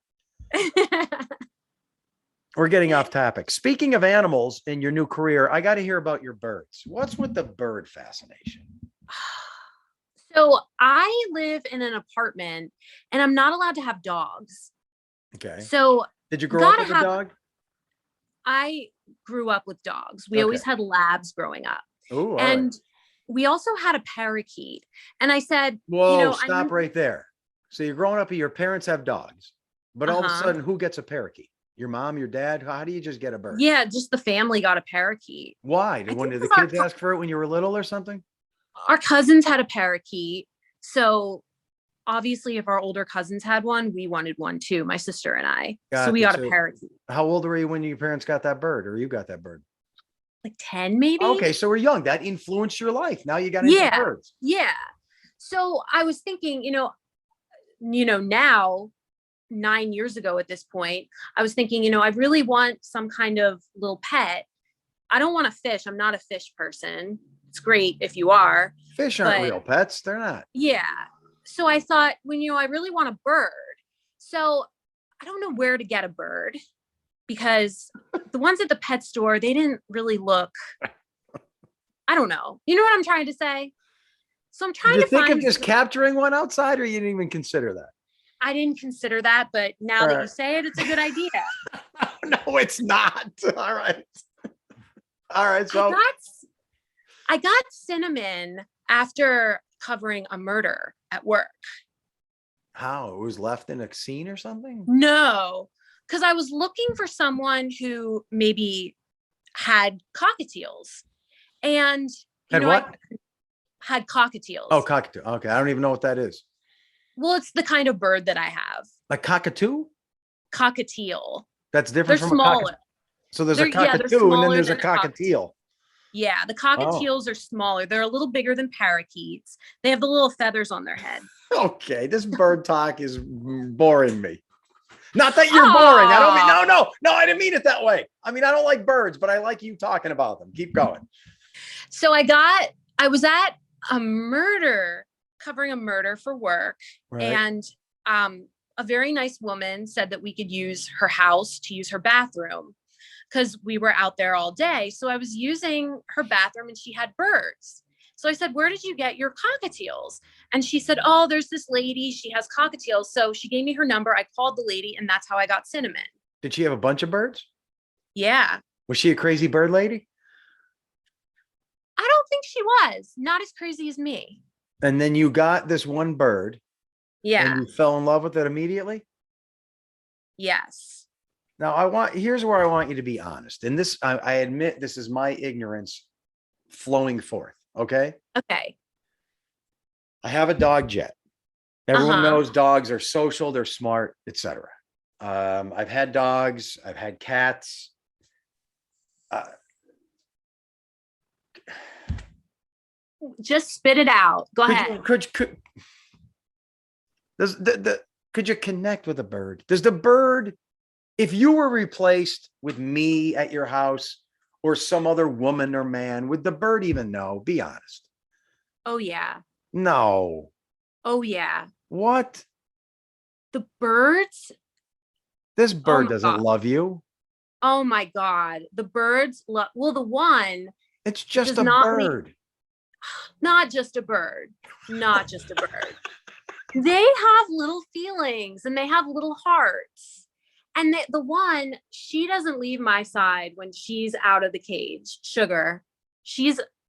We're getting off topic. Speaking of animals in your new career, I got to hear about your birds. What's with the bird fascination? So I live in an apartment and I'm not allowed to have dogs. Okay. So did you grow up with a dog? I grew up with dogs. We always had labs growing up. Oh, and we also had a parakeet. And I said, whoa, stop right there. So you're growing up, your parents have dogs, but all of a sudden, who gets a parakeet? Your mom, your dad? How do you just get a bird? Yeah, just the family got a parakeet. Why? Did the kids ask for it when you were little or something? Our cousins had a parakeet. So obviously, if our older cousins had one, we wanted one too, my sister and I. So we got a parakeet. How old were you when your parents got that bird, or you got that bird? Like 10 maybe. Okay, so we're young. That influenced your life. Now you got into birds. Yeah. So I was thinking, now 9 years ago at this point, I was thinking, I really want some kind of little pet. I don't want a fish. I'm not a fish person. It's great if you are. Fish aren't real pets. They're not. Yeah. So I thought, I really want a bird. So I don't know where to get a bird because the ones at the pet store, they didn't really look, I don't know. You know what I'm trying to say? So I'm trying to think of just capturing one outside, or you didn't even consider that? I didn't consider that, but now that you say it, it's a good idea. No, it's not. All right. So I got Cinnamon after covering a murder at work. How? It was left in a scene or something? No, because I was looking for someone who maybe had cockatiels. And had cockatiels. Oh, cockatoo. Okay. I don't even know what that is. Well, it's the kind of bird that I have. A cockatoo? Cockatiel. That's different They're from smaller. a cockatoo. So there's a cockatoo and then there's a cockatiel. Yeah, the cockatiels are smaller. They're a little bigger than parakeets. They have the little feathers on their head. Okay, this bird talk is boring me. Not that you're boring. I don't mean, no, I didn't mean it that way. I mean, I don't like birds, but I like you talking about them. Keep going. So I was at covering a murder for work. Right. And a very nice woman said that we could use her house to use her bathroom because we were out there all day. So I was using her bathroom and she had birds. So I said, where did you get your cockatiels? And she said, oh, there's this lady. She has cockatiels. So she gave me her number. I called the lady and that's how I got Cinnamon. Did she have a bunch of birds? Yeah. Was she a crazy bird lady? I don't think she was. Not as crazy as me. And then you got this one bird. Yeah. And you fell in love with it immediately? Yes. Now here's where I want you to be honest. And this, I admit this is my ignorance flowing forth. Okay. Okay. I have a dog, Jet. Everyone knows dogs are social, they're smart, etc. I've had dogs, I've had cats. Just spit it out. Go ahead. Could you connect with a bird? Does the bird, if you were replaced with me at your house or some other woman or man, would the bird even know? Be honest. Oh, yeah. No. Oh, yeah. What? The birds? This bird doesn't love you. Oh, my God. The birds love, the one. It's just a bird. Not just a bird. Not just a bird. They have little feelings and they have little hearts. And the one, she doesn't leave my side when she's out of the cage. Sugar.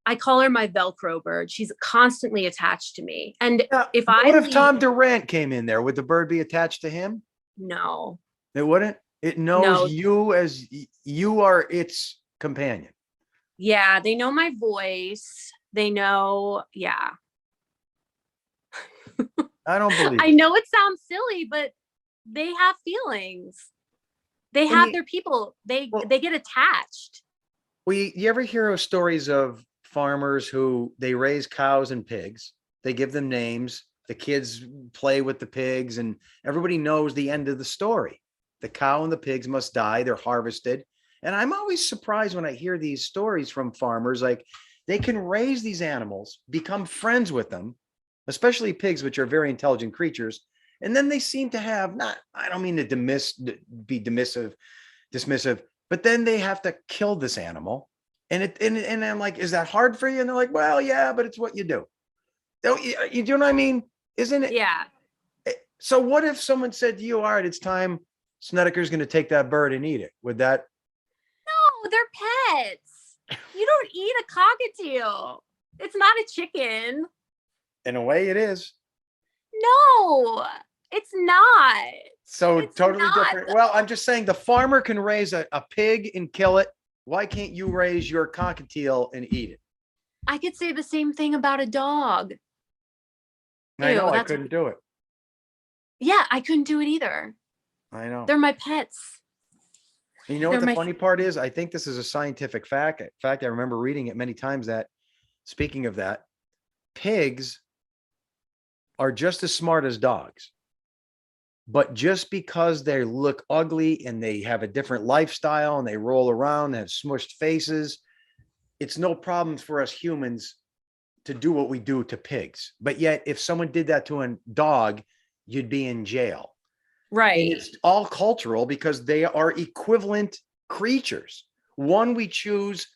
I call her my Velcro bird. She's constantly attached to me. And if Tom Durant came in there, would the bird be attached to him? No. It wouldn't? It knows you as you are its companion. Yeah, they know my voice. They know. Yeah. I don't believe I know it sounds silly, but they have feelings. They have their people. They get attached. Well, you ever hear of stories of farmers who they raise cows and pigs? They give them names. The kids play with the pigs, and everybody knows the end of the story. The cow and the pigs must die. They're harvested. And I'm always surprised when I hear these stories from farmers, like they can raise these animals, become friends with them, especially pigs, which are very intelligent creatures. And then they seem to have I don't mean to be dismissive, but then they have to kill this animal. And I'm like, is that hard for you? And they're like, well, yeah, but it's what you do. You do what I mean? Isn't it? Yeah. So what if someone said to you, all right, it's time, Snedeker's going to take that bird and eat it? Would that? No, they're pets. You don't eat a cockatiel. It's not a chicken. In a way it is. No, it's not. So it's totally not, different. though. Well, I'm just saying the farmer can raise a pig and kill it. Why can't you raise your cockatiel and eat it? I could say the same thing about a dog. I know, I couldn't do it. Yeah, I couldn't do it either. I know. They're my pets. You know what the funny part is? I think this is a scientific fact. In fact, I remember reading it many times that, speaking of that, pigs are just as smart as dogs. But just because they look ugly and they have a different lifestyle and they roll around and have smushed faces, it's no problem for us humans to do what we do to pigs. But yet, if someone did that to a dog, you'd be in jail. Right. And it's all cultural because they are equivalent creatures. One we choose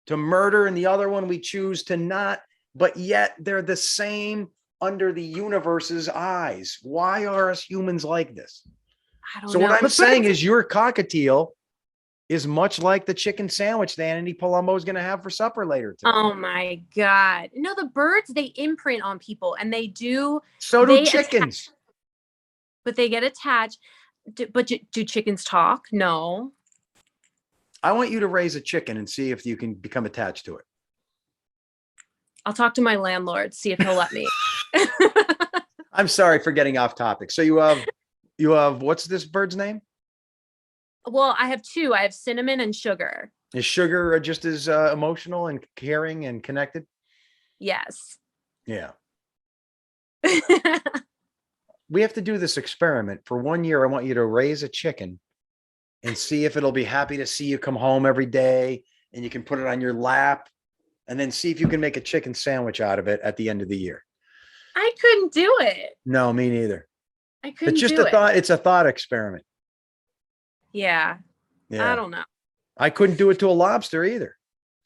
to murder and the other one we choose to not, but yet they're the same under the universe's eyes. Why are us humans like this? I don't know. What I'm saying is your cockatiel is much like the chicken sandwich that Andy Palumbo is going to have for supper later today. Oh my God. No, the birds, they imprint on people and they do. So do chickens. But they get attached. But do chickens talk? No. I want you to raise a chicken and see if you can become attached to it. I'll talk to my landlord, see if he'll let me. I'm sorry for getting off topic. So you have, what's this bird's name? Well, I have two. I have Cinnamon and Sugar. Is Sugar just as emotional and caring and connected? Yes. Yeah. We have to do this experiment. For 1 year, I want you to raise a chicken and see if it'll be happy to see you come home every day and you can put it on your lap and then see if you can make a chicken sandwich out of it at the end of the year. I couldn't do it. No, me neither. I couldn't It's just do a thought. It's a thought experiment. Yeah. I don't know. I couldn't do it to a lobster either.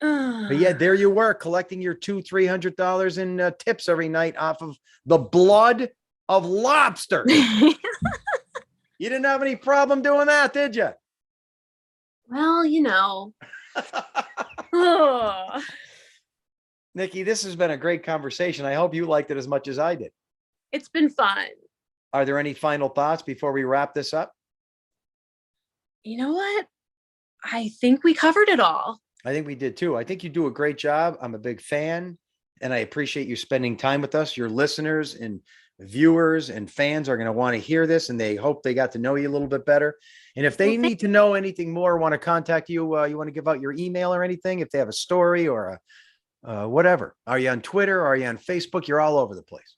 But yet there you were collecting your $200-300 in tips every night off of the blood of lobster. You didn't have any problem doing that, did you? Well, you know. Nikki, this has been a great conversation. I hope you liked it as much as I did. It's been fun. Are there any final thoughts before we wrap this up? You know what? I think we covered it all. I think we did too. I think you do a great job. I'm a big fan and I appreciate you spending time with us. Your listeners and viewers and fans are going to want to hear this and they hope they got to know you a little bit better. And if they need to know anything more, want to contact you, you want to give out your email or anything, if they have a story or whatever. Are you on Twitter? Are you on Facebook? You're all over the place.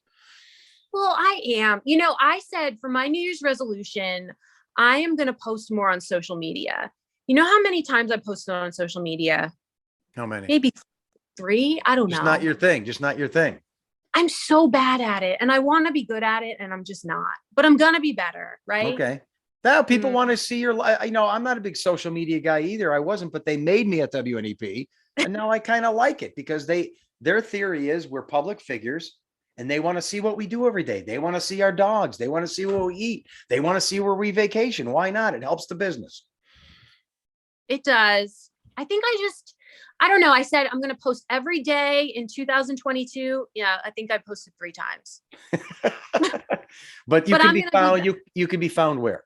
Well, I am. You know, I said for my New Year's resolution, I am going to post more on social media. You know how many times I posted on social media? How many? Maybe 3. I don't know. Just not your thing. Just not your thing. I'm so bad at it and I want to be good at it and I'm just not, but I'm going to be better. Right. Okay. Now people want to see your, I'm not a big social media guy either. I wasn't, but they made me at WNEP and now I kind of like it because their theory is we're public figures and they want to see what we do every day. They want to see our dogs. They want to see what we eat. They want to see where we vacation. Why not? It helps the business. It does. I think I don't know. I said I'm going to post every day in 2022. Yeah, I think I posted 3 times. But you can be found. You can be found where?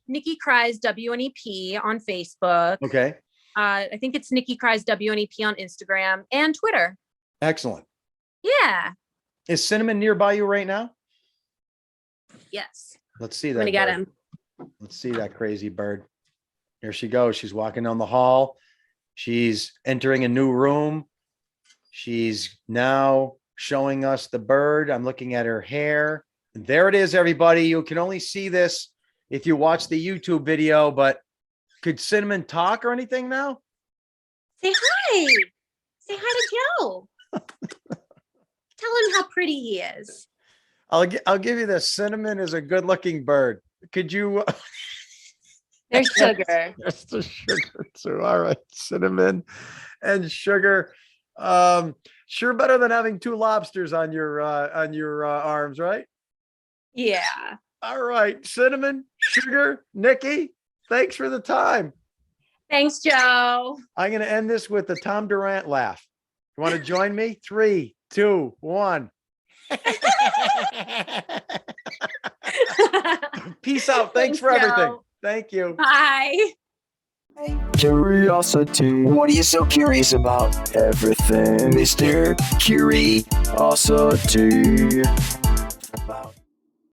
Nikki Krize WNEP on Facebook. Okay. I think it's Nikki Krize WNEP on Instagram and Twitter. Excellent. Yeah. Is Cinnamon nearby you right now? Yes. Let's see I'm that. gonna get bird. him. Let's see that crazy bird. Here she goes. She's walking down the hall. She's entering a new room. She's now showing us the bird. I'm looking at her hair. And there it is, everybody. You can only see this if you watch the YouTube video, but could Cinnamon talk or anything now? Say hi. Say hi to Joe. Tell him how pretty he is. I'll give you this. Cinnamon is a good looking bird. Could you? There's Sugar. There's the Sugar too. All right. Cinnamon and Sugar. Sure better than having two lobsters on your arms, right? Yeah. All right. Cinnamon, Sugar, Nikki, thanks for the time. Thanks, Joe. I'm going to end this with the Tom Durant laugh. You want to join me? 3, 2, 1. Peace out. Thanks for everything. Thank you. Bye. Curiosity. What are you so curious about? Everything, Mr. Curiosity.